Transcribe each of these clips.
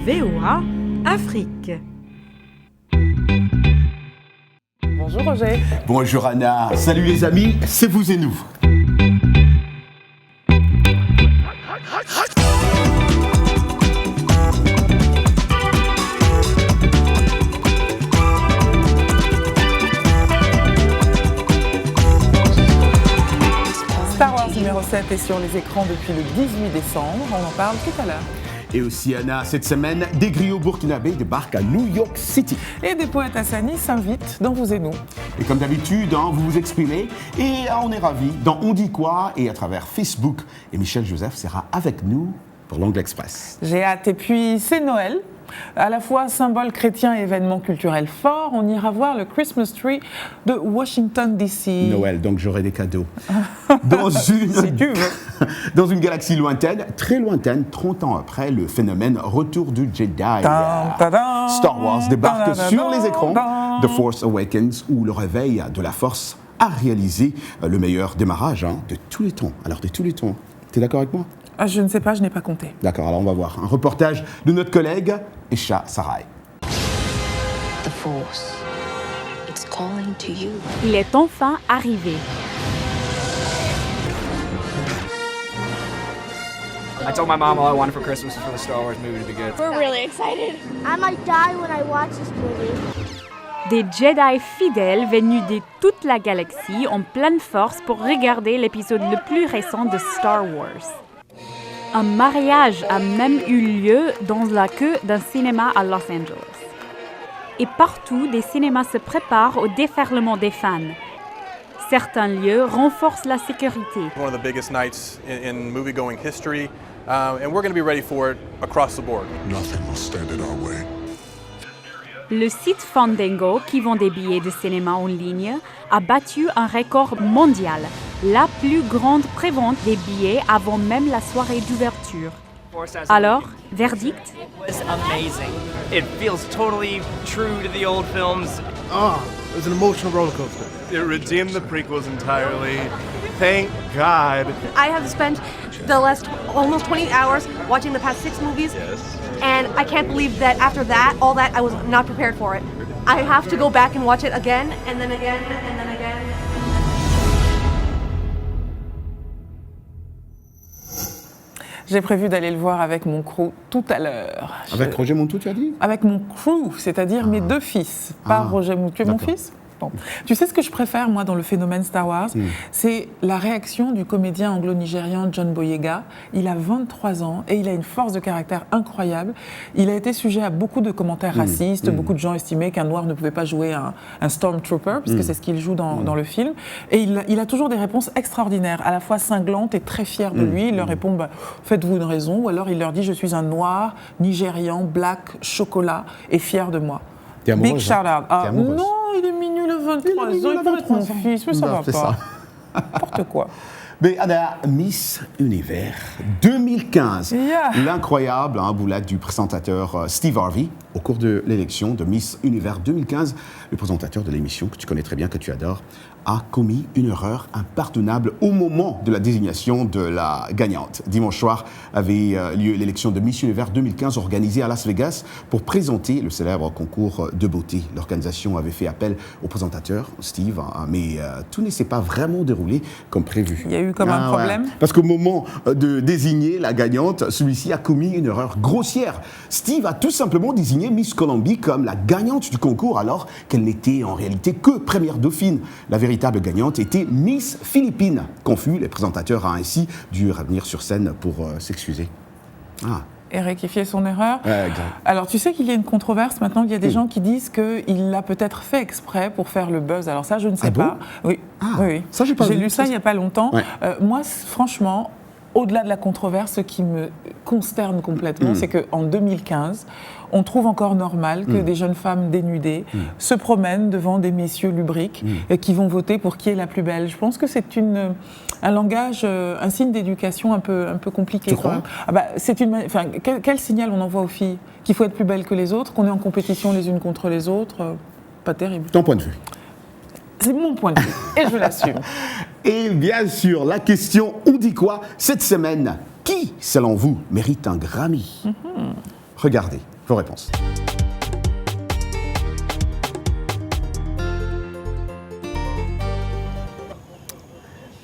VOA Afrique. Bonjour Roger. Bonjour Anna. Salut les amis, c'est vous et nous. Star Wars numéro 7 est sur les écrans depuis le 18 décembre. On en parle tout à l'heure. Et aussi Anna, cette semaine, des griots burkinabés débarquent à New York City. Et des poètes assanis s'invitent dans Vous et nous. Et comme d'habitude, vous vous exprimez et on est ravis dans On dit quoi et à travers Facebook. Et Michel Joseph sera avec nous pour l'Angle Express. J'ai hâte. Et puis c'est Noël. À la fois symbole chrétien et événement culturel fort, on ira voir le Christmas Tree de Washington DC. Noël, donc j'aurai des cadeaux. Dans une, Si tu veux. Dans une galaxie lointaine, très lointaine, 30 ans après le phénomène Retour du Jedi. Star Wars débarque sur les écrans. The Force Awakens, où le réveil de la Force a réalisé le meilleur démarrage de tous les temps. Alors de tous les temps. T'es d'accord avec moi ? Je ne sais pas, je n'ai pas compté. D'accord, alors on va voir un reportage de notre collègue Esha Sarai. The Force, it's calling to you. Il est enfin arrivé. I told my mom all I wanted for Christmas was for the Star Wars movie to be good. We're really excited. I might die when I watch this movie. Des Jedi fidèles venus de toute la galaxie en pleine force pour regarder l'épisode le plus récent de Star Wars. Un mariage a même eu lieu dans la queue d'un cinéma à Los Angeles. Et partout, des cinémas se préparent au déferlement des fans. Certains lieux renforcent la sécurité. One of the biggest nights in movie-going history, and we're going to be ready for it across the board. Nothing will stand in our way. Le site Fandango, qui vend des billets de cinéma en ligne, a battu un record mondial, la plus grande prévente des billets avant même la soirée d'ouverture. Alors, verdict? It was amazing. It feels totally true to the old films. It was an emotional roller coaster. It redeemed the prequels entirely. Thank God. I have spent the last almost 20 hours watching the past 6 movies. Yes. And I can't believe that after that, all that, I was not prepared for it. I have to go back and watch it again, and then again, and then again. J'ai prévu d'aller le voir avec mon crew tout à l'heure. Avec Roger Montou, tu as dit ? Avec mon crew, c'est-à-dire mes 2 fils, pas Roger Montou. Tu es mon D'accord. fils ? Bon. Tu sais ce que je préfère, moi, dans le phénomène Star Wars ? C'est la réaction du comédien anglo-nigérian John Boyega. Il a 23 ans et il a une force de caractère incroyable. Il a été sujet à beaucoup de commentaires racistes. Beaucoup de gens estimaient qu'un noir ne pouvait pas jouer un Stormtrooper, puisque c'est ce qu'il joue dans le film. Et il a toujours des réponses extraordinaires, à la fois cinglantes et très fier de lui. Il leur répond faites-vous une raison, ou alors il leur dit je suis un noir, nigérian, black, chocolat et fier de moi. T'es amoureuse, Big shout out. T'es amoureuse. Non, il est mignon, il a 23 ans, il peut être mon fils, mais ça Non, va c'est pas. ça. N'importe quoi. Mais Anna, Miss Univers 2015, Yeah. l'incroyable boulette du présentateur Steve Harvey au cours de l'élection de Miss Univers 2015, le présentateur de l'émission que tu connais très bien, que tu adores, a commis une erreur impardonnable au moment de la désignation de la gagnante. Dimanche soir avait lieu l'élection de Miss Univers 2015 organisée à Las Vegas pour présenter le célèbre concours de beauté. L'organisation avait fait appel au présentateur, Steve, mais tout ne s'est pas vraiment déroulé comme prévu. Il y a eu comme un problème. Parce qu'au moment de désigner la gagnante, celui-ci a commis une erreur grossière. Steve a tout simplement désigné Miss Colombie comme la gagnante du concours alors qu'elle n'était en réalité que première dauphine. La véritable gagnante était Miss Philippines. Confus, le présentateur a ainsi dû revenir sur scène pour s'excuser. Et rectifier son erreur. Exact. Alors, tu sais qu'il y a une controverse maintenant. Il y a des gens qui disent qu'il l'a peut-être fait exprès pour faire le buzz. Alors ça, je ne sais bon pas. Oui. Oui. Ça, j'ai pas vu. lu ça il n'y a pas longtemps. Ouais. Moi, franchement, au-delà de la controverse, ce qui me consterne complètement, c'est qu'en 2015, on trouve encore normal que des jeunes femmes dénudées se promènent devant des messieurs lubriques qui vont voter pour qui est la plus belle. Je pense que c'est un langage, un signe d'éducation un peu compliqué. Tu crois ? Quel signal on envoie aux filles ? Qu'il faut être plus belle que les autres, qu'on est en compétition les unes contre les autres ? Pas terrible. Ton point de vue. C'est mon point de vue et je l'assume. Et bien sûr, la question « On dit quoi ?» cette semaine, qui, selon vous, mérite un Grammy ? Regardez, Vos réponses.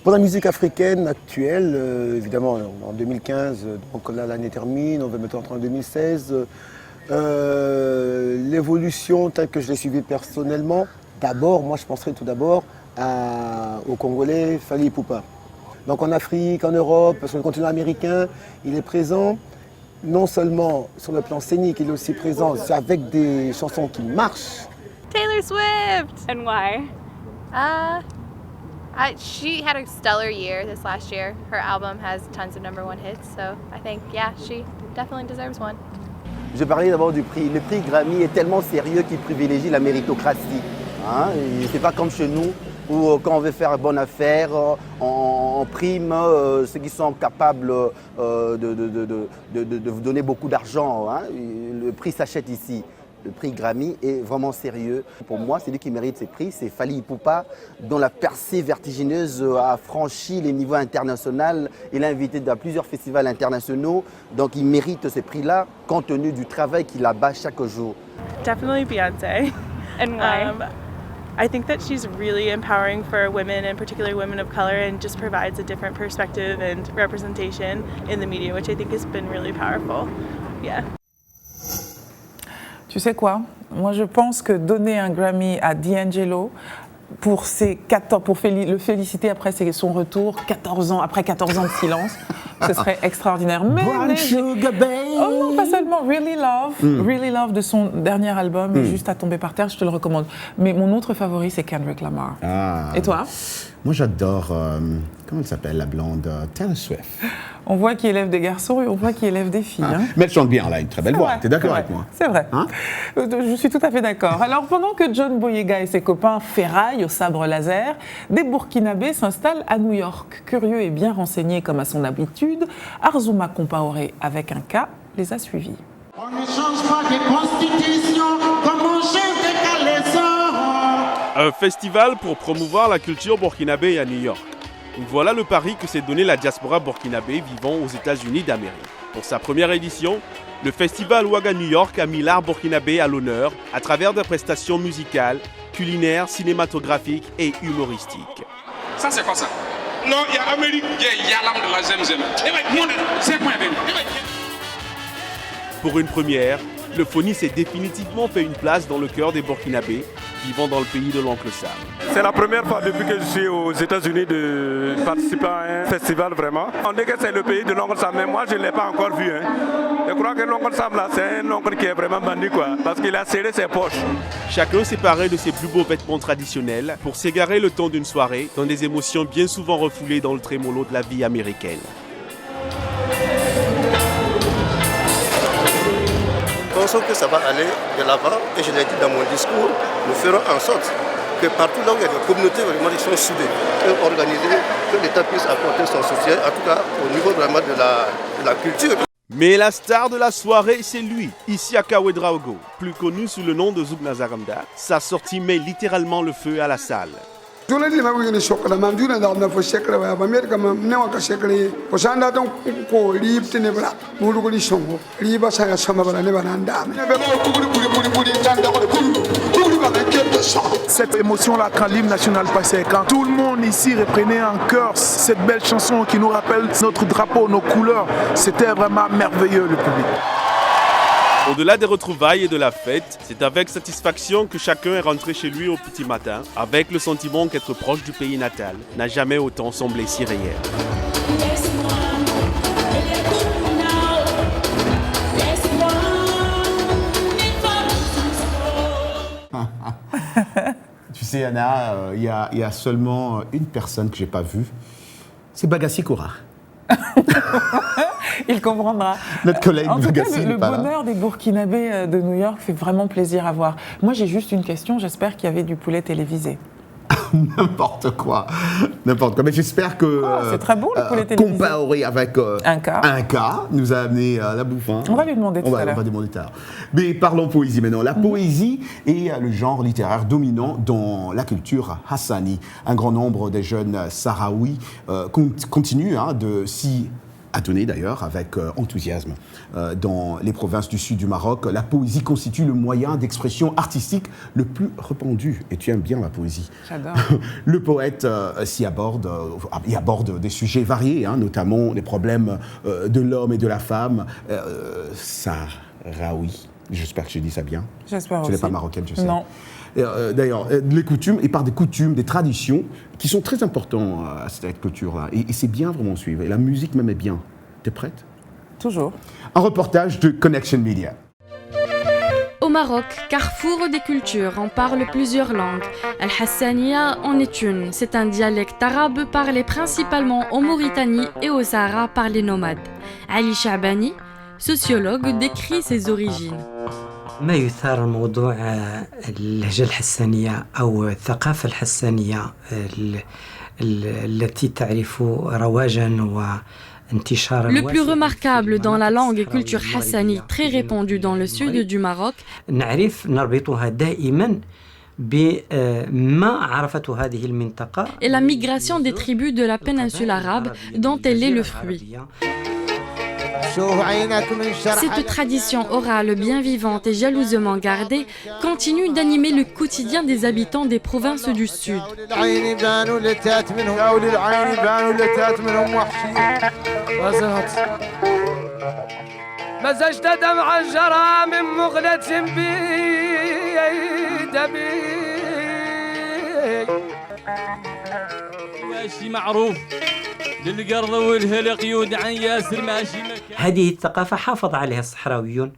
Pour la musique africaine actuelle, évidemment, en 2015, donc là l'année termine, on va maintenant entrer en 2016. L'évolution telle que je l'ai suivie personnellement, d'abord, moi je penserais tout d'abord au Congolais Fally Ipupa. Donc en Afrique, en Europe, sur le continent américain, il est présent non seulement sur le plan scénique, il est aussi présent avec des chansons qui marchent. Taylor Swift! And why? She had a stellar year this last year. Her album has tons of #1 hits, so I think, yeah, she definitely deserves one. Je parlais d'abord du prix. Le prix Grammy est tellement sérieux qu'il privilégie la méritocratie. Hein? C'est pas comme chez nous où quand on veut faire bonne affaire, on prime ceux qui sont capables de vous donner beaucoup d'argent. Hein? Le prix s'achète ici. Le prix Grammy est vraiment sérieux. Pour moi, celui qui mérite ces prix, c'est Fally Ipupa, dont la percée vertigineuse a franchi les niveaux internationaux. Il est invité dans plusieurs festivals internationaux, donc il mérite ces prix-là, compte tenu du travail qu'il abat chaque jour. Definitely Beyoncé. And why? I think that she's really empowering for women, and particularly women of color, and just provides a different perspective and representation in the media, which I think has been really powerful. Yeah. Tu sais quoi? Moi, je pense que donner un Grammy à D'Angelo pour le féliciter après son retour, après 14 ans de silence, ce serait extraordinaire. Brown Sugar Babe. Oh non, pas seulement. Really Love de son dernier album est juste à tomber par terre, je te le recommande. Mais mon autre favori, c'est Kendrick Lamar. Et toi? Moi, j'adore, comment elle s'appelle, la blonde? Taylor Swift. On voit qu'il élève des garçons et on voit qu'il élève des filles. Hein. Mais elle chante bien, elle a une très belle voix. Tu es d'accord avec moi? C'est vrai. Hein? Je suis tout à fait d'accord. Alors, pendant que John Boyega et ses copains ferraillent au sabre laser, des Burkinabés s'installent à New York. Curieux et bien renseigné comme à son habitude, Arzouma Compaoré, avec un K, les a suivis. On ne change pas de constitution comme on change des caleçons. Un festival pour promouvoir la culture burkinabé à New York. Voilà le pari que s'est donné la diaspora burkinabé vivant aux États-Unis d'Amérique. Pour sa première édition, le festival Ouaga New York a mis l'art burkinabé à l'honneur à travers des prestations musicales, culinaires, cinématographiques et humoristiques. Ça c'est quoi ça? Non, il y a Amérique, il y a l'âme de la Zemzem. C'est quoi? Pour une première, le Foni s'est définitivement fait une place dans le cœur des Burkinabés, vivant dans le pays de l'Oncle Sam. C'est la première fois depuis que je suis aux États-Unis de participer à un festival vraiment. On dit que c'est le pays de l'Oncle Sam, mais moi je ne l'ai pas encore vu. Je crois que l'Oncle Sam là, c'est un oncle qui est vraiment bandit quoi, parce qu'il a serré ses poches. Chacun s'est paré de ses plus beaux vêtements traditionnels pour s'égarer le temps d'une soirée dans des émotions bien souvent refoulées dans le trémolo de la vie américaine. Pensons que ça va aller de l'avant et je l'ai dit dans mon discours, nous ferons en sorte que partout là où il y a des communautés vraiment qui sont soudées et organisées, que l'État puisse apporter son soutien, en tout cas au niveau vraiment de la culture. Mais la star de la soirée, c'est lui, Isiaka Ouedraogo, plus connu sous le nom de Zouk Nazaramda. Sa sortie met littéralement le feu à la salle. Cette émotion-là, quand l'hymne national passait, quand tout le monde ici reprenait en chœur cette belle chanson qui nous rappelle notre drapeau, nos couleurs, c'était vraiment merveilleux le public. Au-delà des retrouvailles et de la fête, c'est avec satisfaction que chacun est rentré chez lui au petit matin, avec le sentiment qu'être proche du pays natal n'a jamais autant semblé si réel. Tu sais, Anna, il y a seulement une personne que je n'ai pas vue, c'est Bagassi Koura. Il comprendra. Notre collègue en tout cas, Bagassi, le bonheur des Burkinabés de New York fait vraiment plaisir à voir. Moi, j'ai juste une question. J'espère qu'il y avait du poulet télévisé. N'importe quoi. Mais j'espère que c'est très bon, le poulet télévisé. Compaoré avec un cas nous a amené la bouffe. Hein. On va lui demander tout à l'heure. On va demander tout à l'heure. Mais parlons poésie maintenant. La poésie est le genre littéraire dominant dans la culture hassani. Un grand nombre des jeunes sahraouis continuent de s'y a donné d'ailleurs avec enthousiasme. Dans les provinces du sud du Maroc, la poésie constitue le moyen d'expression artistique le plus répandu. Et tu aimes bien la poésie. J'adore. Le poète y aborde des sujets variés, notamment les problèmes de l'homme et de la femme. Sahraoui, j'espère que je dis ça bien. J'espère aussi. Tu n'es pas marocaine, je sais. Non. D'ailleurs, les coutumes, il parle des coutumes, des traditions qui sont très importants à cette culture-là. Et c'est bien vraiment suivre. Et la musique même est bien. T'es prête? Toujours. Un reportage de Connection Media. Au Maroc, carrefour des cultures, on parle plusieurs langues. Al-Hassaniya en est une. C'est un dialecte arabe parlé principalement en Mauritanie et au Sahara par les nomades. Ali Shabani, sociologue, décrit ses origines. ما يثار موضوع اللهجة الحسانية أو الثقافة الحسانية التي تعرف رواجاً وانتشاراً. Le plus remarquable dans la langue et culture hassani très répandue dans le sud du Maroc نعرف نربطها دائماً بما عرفته هذه المنطقة et la migration des tribus de la péninsule arabe dont elle est le fruit. Cette tradition orale bien vivante et jalousement gardée continue d'animer le quotidien des habitants des provinces du Sud. هذه الثقافة حافظ عليها الصحراويون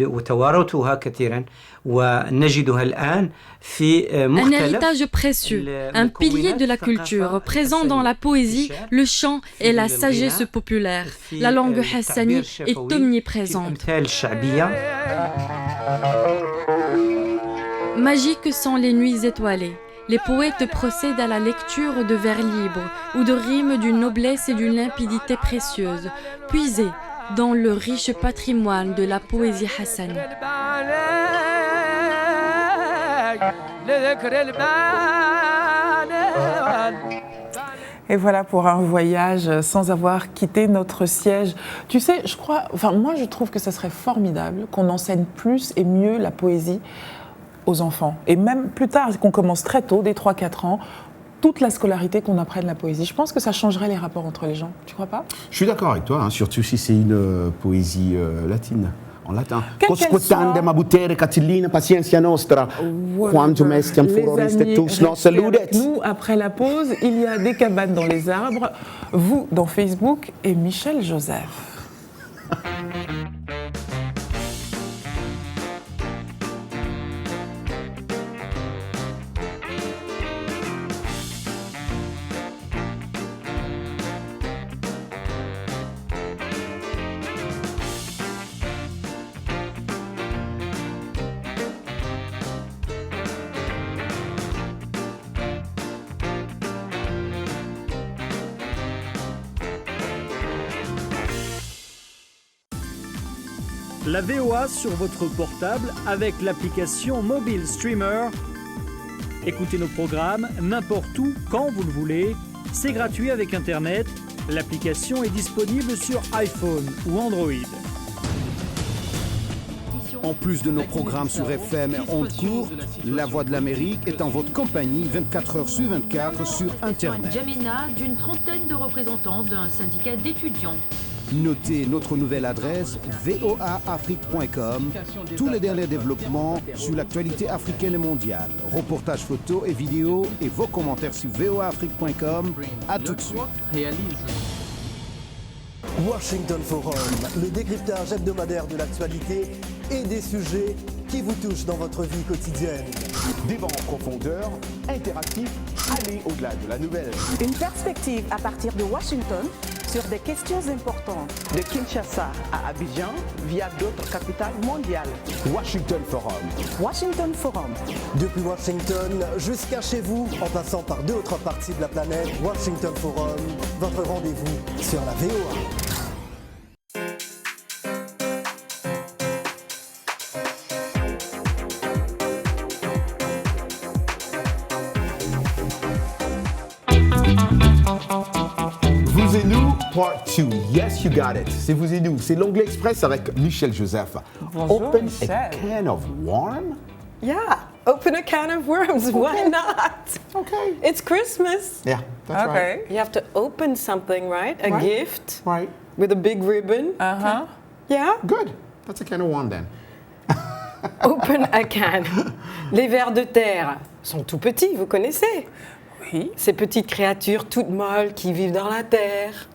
وتوارثوها كثيرا ونجدها الآن في Un héritage précieux, un pilier de la culture, présent dans la poésie, le chant et la sagesse populaire. La langue hassani est omniprésente. Magiques sont les nuits étoilées. Les poètes procèdent à la lecture de vers libres ou de rimes d'une noblesse et d'une limpidité précieuse, puisées dans le riche patrimoine de la poésie hassani. Et voilà pour un voyage sans avoir quitté notre siège. Tu sais, moi je trouve que ce serait formidable qu'on enseigne plus et mieux la poésie aux enfants. Et même plus tard, qu'on commence très tôt, dès 3-4 ans, toute la scolarité, qu'on apprenne la poésie. Je pense que ça changerait les rapports entre les gens. Tu crois pas? Je suis d'accord avec toi, surtout si c'est une poésie latine. En latin. Voilà. Nous, après la pause, il y a des cabanes dans les arbres, vous dans Facebook et Michel Joseph. La VOA sur votre portable avec l'application Mobile Streamer. Écoutez nos programmes n'importe où, quand vous le voulez. C'est gratuit avec Internet. L'application est disponible sur iPhone ou Android. En plus de nos programmes sur FM et ondes courtes, La Voix de l'Amérique est en votre compagnie 24 heures sur 24 sur Internet. Jamena d'une trentaine de représentants d'un syndicat d'étudiants. Notez notre nouvelle adresse voaafrique.com. Tous les derniers développements sur l'actualité africaine et mondiale. Reportages photos et vidéos et vos commentaires sur voaafrique.com. À tout de suite. Washington Forum, le décryptage hebdomadaire de l'actualité et des sujets qui vous touchent dans votre vie quotidienne. Débat en profondeur, interactif, aller au-delà de la nouvelle. Une perspective à partir de Washington sur des questions importantes. De Kinshasa à Abidjan via d'autres capitales mondiales. Washington Forum. Washington Forum. Depuis Washington jusqu'à chez vous, en passant par d'autres parties de la planète, Washington Forum, votre rendez-vous sur la VOA. Part 2. Yes, you got it. C'est vous et nous. C'est l'Anglais Express avec Michel Joseph. Bonjour, Open Michel. a can of worm? Yeah, open a can of worms. Why not? Okay. It's Christmas. Yeah, that's right. You have to open something, right? A Right. gift. Right. With a big ribbon. Uh-huh. Yeah. Good. That's a can of worm then. Open a can. Les vers de terre sont tout petits, vous connaissez? Oui. Ces petites créatures toutes molles qui vivent dans la terre.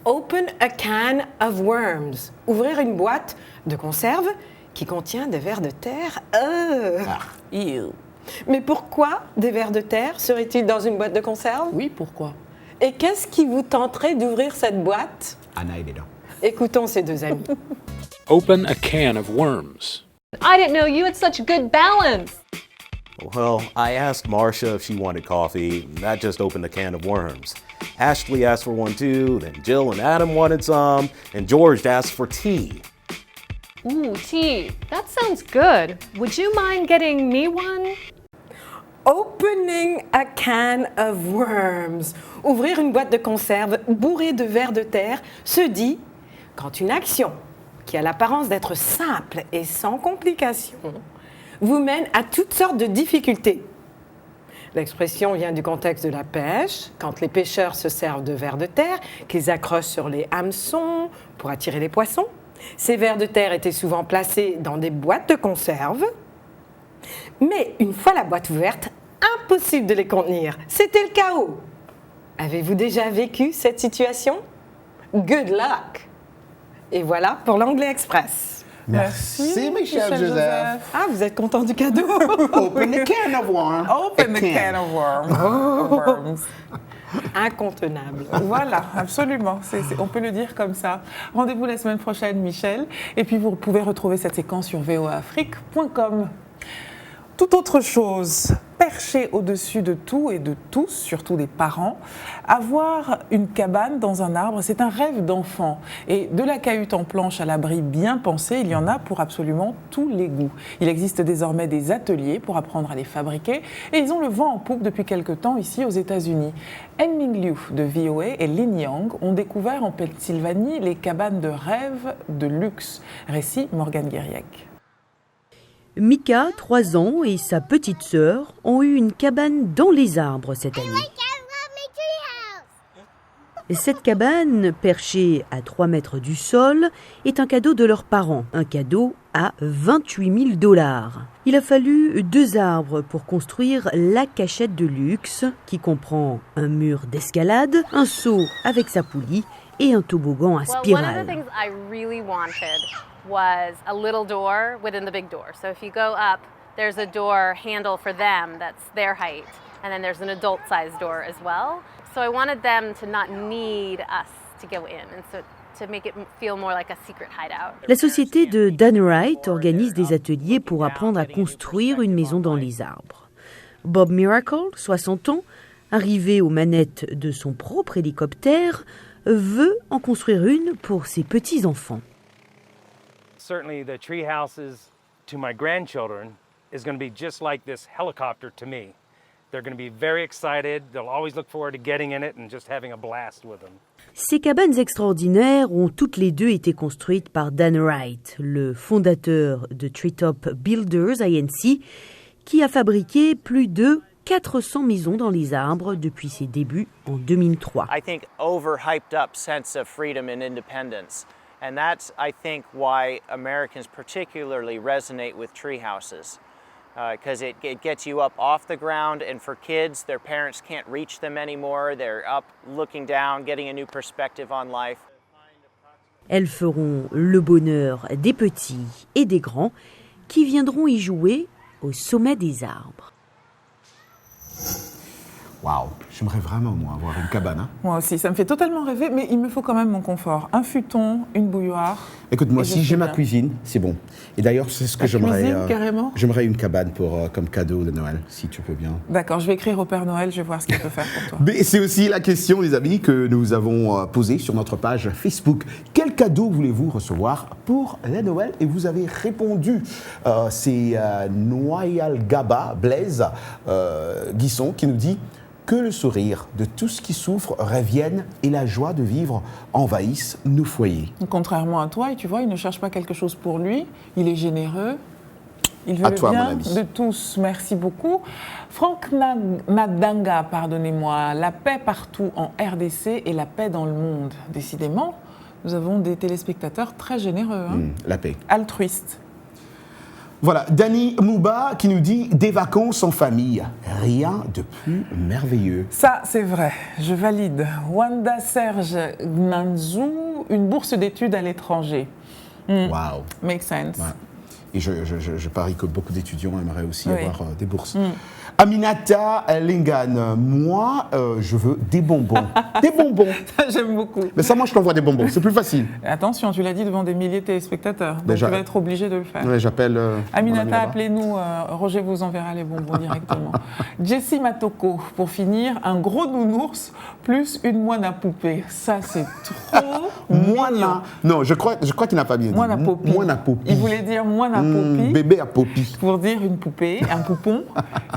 Open a can of worms. Ouvrir une boîte de conserve qui contient des vers de terre. Ew. Mais pourquoi des vers de terre seraient-ils dans une boîte de conserve? Oui, pourquoi? Et qu'est-ce qui vous tenterait d'ouvrir cette boîte? Anna et Léna. Écoutons ces deux amis. Open a can of worms. I didn't know you had such good balance. Well, I asked Marcia if she wanted coffee, and that just opened a can of worms. Ashley asked for one too, then Jill and Adam wanted some, and George asked for tea. Ooh, tea. That sounds good. Would you mind getting me one? Opening a can of worms. Ouvrir une boîte de conserve bourrée de vers de terre se dit quand une action qui a l'apparence d'être simple et sans complications vous mène à toutes sortes de difficultés. L'expression vient du contexte de la pêche, quand les pêcheurs se servent de vers de terre qu'ils accrochent sur les hameçons pour attirer les poissons. Ces vers de terre étaient souvent placés dans des boîtes de conserve, mais une fois la boîte ouverte, impossible de les contenir. C'était le chaos. Avez-vous déjà vécu cette situation? Good luck! Et voilà pour l'Anglais Express. Merci Michel Joseph. Ah, vous êtes content du cadeau? Open a can of worm. Open the can of worms. Incontenable. Voilà, absolument. On peut le dire comme ça. Rendez-vous la semaine prochaine, Michel. Et puis, vous pouvez retrouver cette séquence sur voaafrique.com. Toute autre chose, perché au-dessus de tout et de tous, surtout des parents, avoir une cabane dans un arbre, c'est un rêve d'enfant. Et de la cahute en planche à l'abri bien pensée, il y en a pour absolument tous les goûts. Il existe désormais des ateliers pour apprendre à les fabriquer et ils ont le vent en poupe depuis quelque temps ici aux États-Unis. En-Ming Liu de VOA et Lin Yang ont découvert en Pennsylvanie les cabanes de rêve de luxe. Récit Morgane Guériec. Mika, 3 ans, et sa petite sœur ont eu une cabane dans les arbres cette année. Cette cabane, perchée à 3 mètres du sol, est un cadeau de leurs parents, un cadeau à $28 000. Il a fallu 2 arbres pour construire la cachette de luxe, qui comprend un mur d'escalade, un seau avec sa poulie et un toboggan à spirale. Was a little door within the big door. So if you go up, there's a door handle for them that's their height. And then there's an adult-sized door as well. So I wanted them to not need us to go in, and so to make it feel more like a secret hideout. La société de Dan Wright organise des ateliers pour apprendre à construire une maison dans les arbres. Bob Miracle, 60 ans, arrivé aux manettes de son propre hélicoptère, veut en construire une pour ses petits-enfants. Certainly the tree houses to my grandchildren is going to be just like this helicopter to me. They're going to be very excited. They'll always look forward to getting in it and just having a blast with them. Ces cabanes extraordinaires ont toutes les deux été construites par Dan Wright, le fondateur de Treetop Builders Inc., qui a fabriqué plus de 400 maisons dans les arbres depuis ses débuts en 2003. I think overhyped up sense of freedom and independence. And that's, I think, why Americans particularly resonate with tree houses. Because it gets you up off the ground, and for kids, their parents can't reach them anymore. They're up looking down, getting a new perspective on life. Elles feront le bonheur des petits et des grands qui viendront y jouer au sommet des arbres. Waouh, j'aimerais vraiment, moi, avoir une cabane. Hein. Moi aussi, ça me fait totalement rêver, mais il me faut quand même mon confort. Un futon, une bouilloire. Écoute, moi, si j'ai ma cuisine, c'est bon. Et d'ailleurs, c'est ce que j'aimerais. Cuisine, carrément. J'aimerais une cabane comme cadeau de Noël, si tu peux bien. D'accord, je vais écrire au Père Noël, je vais voir ce qu'il peut faire pour toi. Mais c'est aussi la question, les amis, que nous avons posée sur notre page Facebook. Quel cadeau voulez-vous recevoir pour la Noël? Et vous avez répondu. C'est Noyal Gaba, Blaise Guisson, qui nous dit que le sourire de tous qui souffrent revienne et la joie de vivre envahisse nos foyers. Contrairement à toi, et tu vois, il ne cherche pas quelque chose pour lui, il est généreux, il veut À le toi, bien mon ami. de tous. Merci beaucoup. Franck Nadanga, pardonnez-moi, la paix partout en RDC et la paix dans le monde. Décidément, nous avons des téléspectateurs très généreux, hein. La paix. Altruistes. Voilà, Dani Mouba qui nous dit « Des vacances en famille, rien de plus merveilleux ». Ça, c'est vrai, je valide. Wanda Serge Gnanzou, une bourse d'études à l'étranger. Wow. Make sense. Ouais. Et je parie que beaucoup d'étudiants aimeraient aussi Oui. avoir des bourses. Aminata Lingan, moi, je veux des bonbons. Des bonbons. Ça, j'aime beaucoup. Mais ça, moi, je t'envoie des bonbons. C'est plus facile. Attention, tu l'as dit devant des milliers de téléspectateurs, donc Déjà. tu vas être obligé de le faire. Ouais, j'appelle. mon ami Aminata, là-bas. appelez-nous. Roger vous enverra les bonbons directement. Jessie Matoko, pour finir, un gros nounours plus une moine à poupée. Ça, c'est trop mignon. Non, je crois qu'il n'a pas bien dit. Moine à poppy. Moine à poppy. Il voulait dire moine à poppy. Bébé à poppy. Pour dire une poupée, un poupon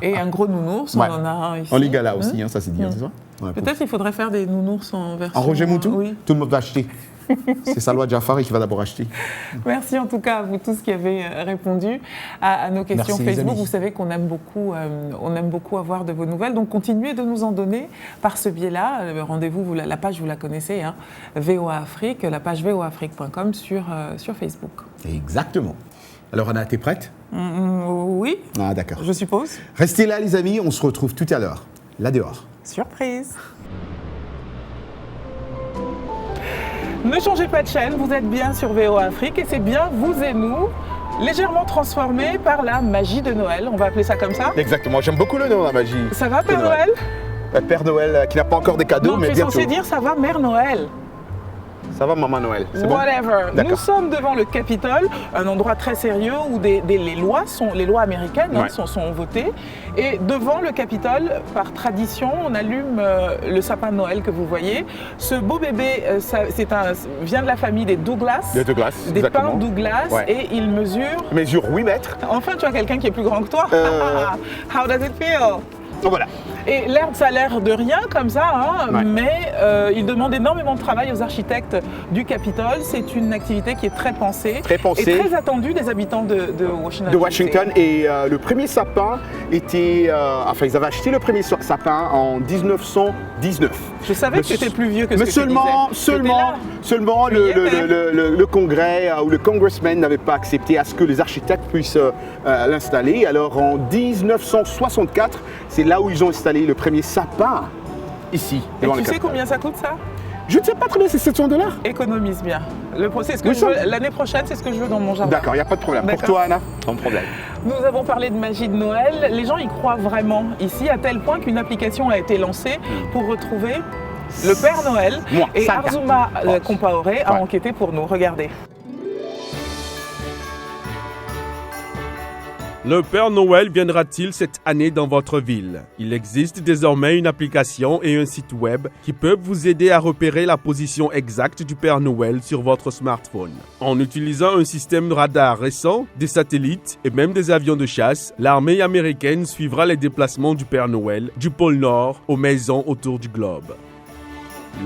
et un gros nounours. Ouais. On en a un ici. En Lingala aussi, hein, ça c'est dire, c'est ça? Ouais, Peut-être il faudrait faire des nounours en version... En Roger Moutou, Oui. tout le monde va acheter. C'est Salwa Jafari qui va d'abord acheter. Merci en tout cas à vous tous qui avez répondu à nos questions Merci, les Facebook. amis. Vous savez qu'on aime beaucoup avoir de vos nouvelles. Donc continuez de nous en donner par ce biais-là. Rendez-vous, la page vous la connaissez, hein, VOA Afrique, la page voafrique.com sur Facebook. Exactement. Alors Anna, t'es prête? Oui. Ah d'accord. Je suppose. Restez là les amis, on se retrouve tout à l'heure. Là dehors. Surprise. Ne changez pas de chaîne, vous êtes bien sur VOA Afrique et c'est bien vous et nous, légèrement transformés par la magie de Noël. On va appeler ça comme ça. Exactement, j'aime beaucoup le nom, la magie. Ça va, Père Noël? Père Noël qui n'a pas encore des cadeaux, Non, mais tu es bientôt. censé dire ça va, Mère Noël. Ça va, Maman Noël, c'est bon? Whatever. D'accord. Nous sommes devant le Capitole, un endroit très sérieux où les lois américaines Ouais. sont votées. Et devant le Capitole, par tradition, on allume le sapin de Noël que vous voyez. Ce beau bébé vient de la famille des Douglas. Des Douglas, Des exactement. pins Douglas. Ouais. Et il mesure... Il mesure 8 mètres. Enfin, tu as quelqu'un qui est plus grand que toi. How does it feel? Voilà. Et ça a l'air de rien comme ça, hein, Ouais. mais il demande énormément de travail aux architectes du Capitole. C'est une activité qui est très pensée, Très pensée. et très attendue des habitants de Washington. De Washington. Et le premier sapin était... ils avaient acheté le premier sapin en 1919. Je savais que tu étais plus vieux que ce mais que tu disais. seulement Tu y étais. le Congrès ou le congressman n'avait pas accepté à ce que les architectes puissent l'installer. Alors en 1964, c'est là où ils ont installé le premier sapin ici. Et devant le tu sais Capitole. combien ça coûte ça? Je ne sais pas très bien, c'est 700 $. Économise bien. C'est ce que Nous je veux. sommes- L'année prochaine, c'est ce que je veux dans mon jardin. D'accord, il n'y a pas de problème. Pour D'accord. toi, Anna, sans problème. Nous avons parlé de magie de Noël. Les gens y croient vraiment ici, à tel point qu'une application a été lancée pour retrouver le Père Noël. Moi, Et Santa. Arzuma Compaoré a Ouais. enquêté pour nous. Regardez. Le Père Noël viendra-t-il cette année dans votre ville? Il existe désormais une application et un site web qui peuvent vous aider à repérer la position exacte du Père Noël sur votre smartphone. En utilisant un système de radar récent, des satellites et même des avions de chasse, l'armée américaine suivra les déplacements du Père Noël du pôle Nord aux maisons autour du globe.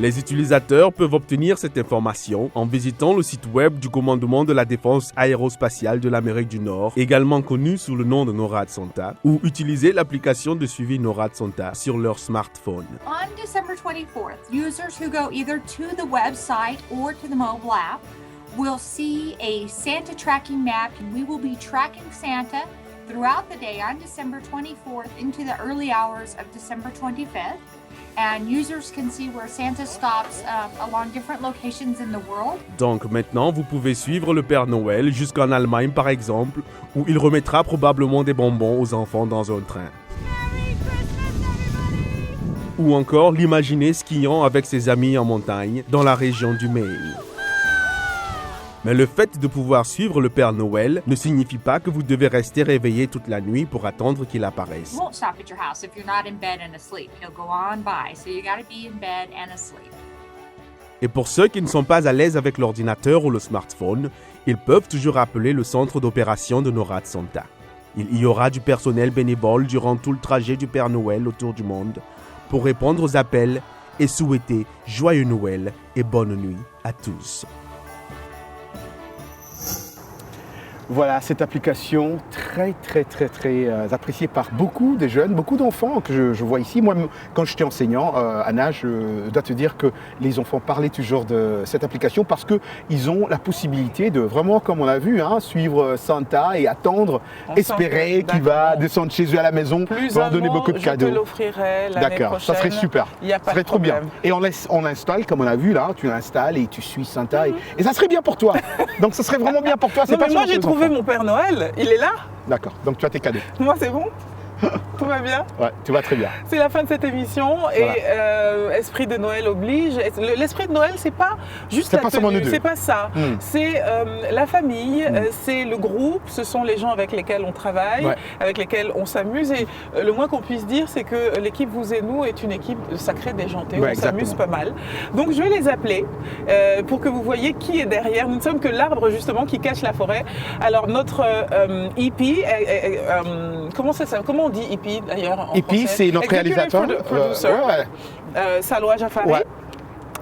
Les utilisateurs peuvent obtenir cette information en visitant le site web du commandement de la défense aérospatiale de l'Amérique du Nord, également connu sous le nom de NORAD Santa, ou utiliser l'application de suivi NORAD Santa sur leur smartphone. On December 24th, users who go either to the website or to the mobile app will see a Santa tracking map, and we will be tracking Santa throughout the day on December 24th into the early hours of December 25th. And users can see where Santa stops along different locations in the world. Donc maintenant, vous pouvez suivre le Père Noël jusqu'en Allemagne par exemple, où il remettra probablement des bonbons aux enfants dans un train. Ou encore l'imaginer skiant avec ses amis en montagne dans la région du Maine. Mais le fait de pouvoir suivre le Père Noël ne signifie pas que vous devez rester réveillé toute la nuit pour attendre qu'il apparaisse. He won't stop at your house if you're not in bed and asleep. He'll go on by, so you gotta be in bed and asleep. Et pour ceux qui ne sont pas à l'aise avec l'ordinateur ou le smartphone, ils peuvent toujours appeler le centre d'opération de NORAD Santa. Il y aura du personnel bénévole durant tout le trajet du Père Noël autour du monde pour répondre aux appels et souhaiter joyeux Noël et bonne nuit à tous. Voilà, cette application très appréciée par beaucoup de jeunes, beaucoup d'enfants que je vois ici. Moi, quand j'étais enseignant, Anna, je dois te dire que les enfants parlaient toujours de cette application parce qu'ils ont la possibilité de vraiment, comme on a vu, suivre Santa et attendre, espérer qu'il va descendre chez eux à la maison pour leur donner beaucoup de cadeaux. Je te l'offrirai l'année prochaine. D'accord, ça serait super. Il n'y a pas ça serait de trop bien. problème. Et on installe, comme on a vu là, tu l'installes et tu suis Santa. Et ça serait bien pour toi. Donc ça serait vraiment bien pour toi. Non, mais moi j'ai trouvé mon Père Noël, il est là. D'accord, donc tu as tes cadeaux. Moi c'est bon. Tout va bien? Ouais, tout va très bien. C'est la fin de cette émission et esprit de Noël oblige. L'esprit de Noël, c'est pas juste la tenue, c'est pas ça. C'est la famille, c'est le groupe, ce sont les gens avec lesquels on travaille, avec lesquels on s'amuse. Et le moins qu'on puisse dire, c'est que l'équipe Vous et Nous est une équipe sacrée déjantée, on s'amuse pas mal. Donc je vais les appeler pour que vous voyez qui est derrière. Nous ne sommes que l'arbre justement qui cache la forêt. Alors notre EP, comment on dit EP d'ailleurs en EP, c'est notre réalisateur. Producer, Salwa Jafari. Ouais.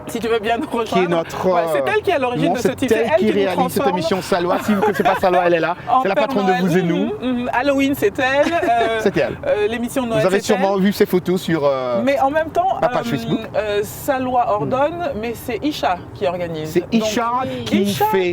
Si tu veux bien nous rejoindre. Qui est notre. C'est elle qui est à l'origine de ce titre. C'est elle qui réalise cette émission Salwa. Si vous ne connaissez pas Salwa, elle est là. C'est la patronne de Vous et Nous. Halloween, c'est elle. C'est elle. L'émission de Noël, vous avez sûrement vu ses photos sur. Mais en même temps, ma page Facebook. Salwa ordonne, mais c'est Isha qui organise. C'est Isha qui fait.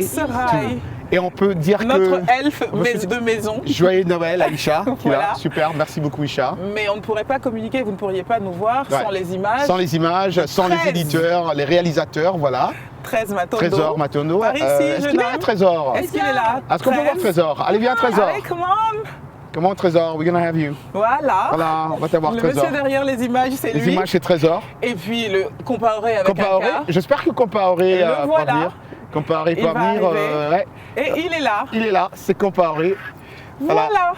Et on peut dire que notre elfe de maison. Joyeux Noël à Isha. Voilà. Super, merci beaucoup Isha. Mais on ne pourrait pas communiquer, vous ne pourriez pas nous voir sans les images. Sans les images, sans les éditeurs, les réalisateurs, voilà. 13 Matondo. Trésor Matondo. Par ici, est-ce qu'il est là, Trésor? Est-ce qu'il est là? Est-ce qu'on peut voir Trésor? Allez, viens Trésor. Allez, come on. Come on Trésor, we're gonna have you. Voilà. Voilà, on va t'avoir Trésor. Le monsieur derrière les images, c'est lui. Les images, c'est Trésor. Et puis le Compaoré avec un K. J'espère que Compaoré va venir. Compaoré va venir. Et il est là. Il est là, c'est Compaoré. Voilà.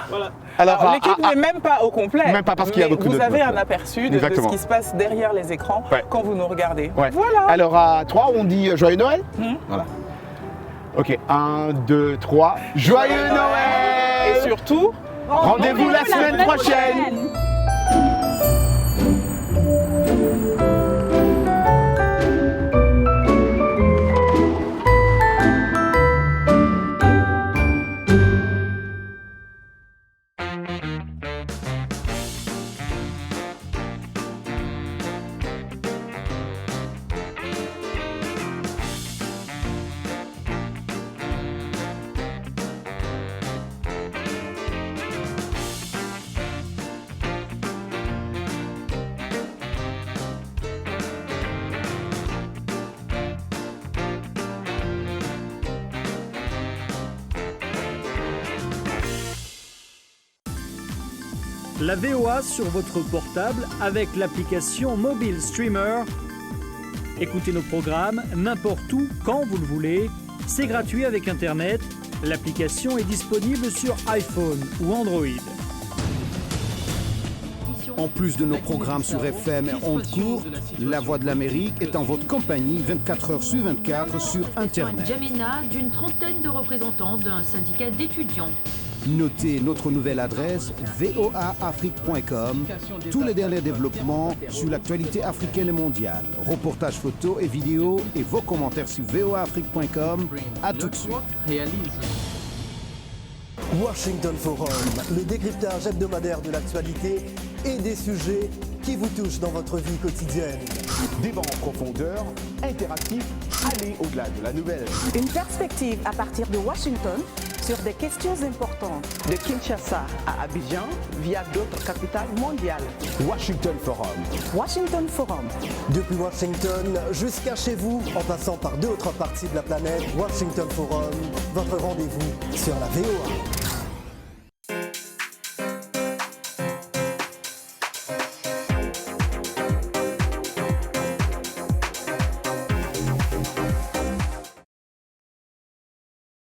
Alors l'équipe n'est même pas au complet. Même pas parce qu'il y a beaucoup de. Vous avez un aperçu de ce qui se passe derrière les écrans quand vous nous regardez. Ouais. Voilà. Alors à 3, on dit Joyeux Noël. Voilà. Ok, 1, 2, 3. Joyeux Noël. Et surtout, rendez-vous la semaine prochaine. La VOA sur votre portable avec l'application Mobile Streamer. Écoutez nos programmes n'importe où, quand vous le voulez. C'est gratuit avec Internet. L'application est disponible sur iPhone ou Android. En plus de nos programmes sur FM et ondes courtes, La Voix de l'Amérique est en votre compagnie 24 heures sur 24 sur Internet. N'Djamena, d'une trentaine de représentants d'un syndicat d'étudiants. Notez notre nouvelle adresse voaafrique.com. Tous les derniers développements sur l'actualité africaine et mondiale. Reportages photos et vidéos et vos commentaires sur voaafrique.com. À tout de suite. Washington Forum, le décryptage hebdomadaire de l'actualité et des sujets qui vous touchent dans votre vie quotidienne. Débat en profondeur, interactif, aller au-delà de la nouvelle. Une perspective à partir de Washington sur des questions importantes. De Kinshasa à Abidjan via d'autres capitales mondiales. Washington Forum. Washington Forum. Depuis Washington jusqu'à chez vous, en passant par 2 autres parties de la planète, Washington Forum, votre rendez-vous sur la VOA.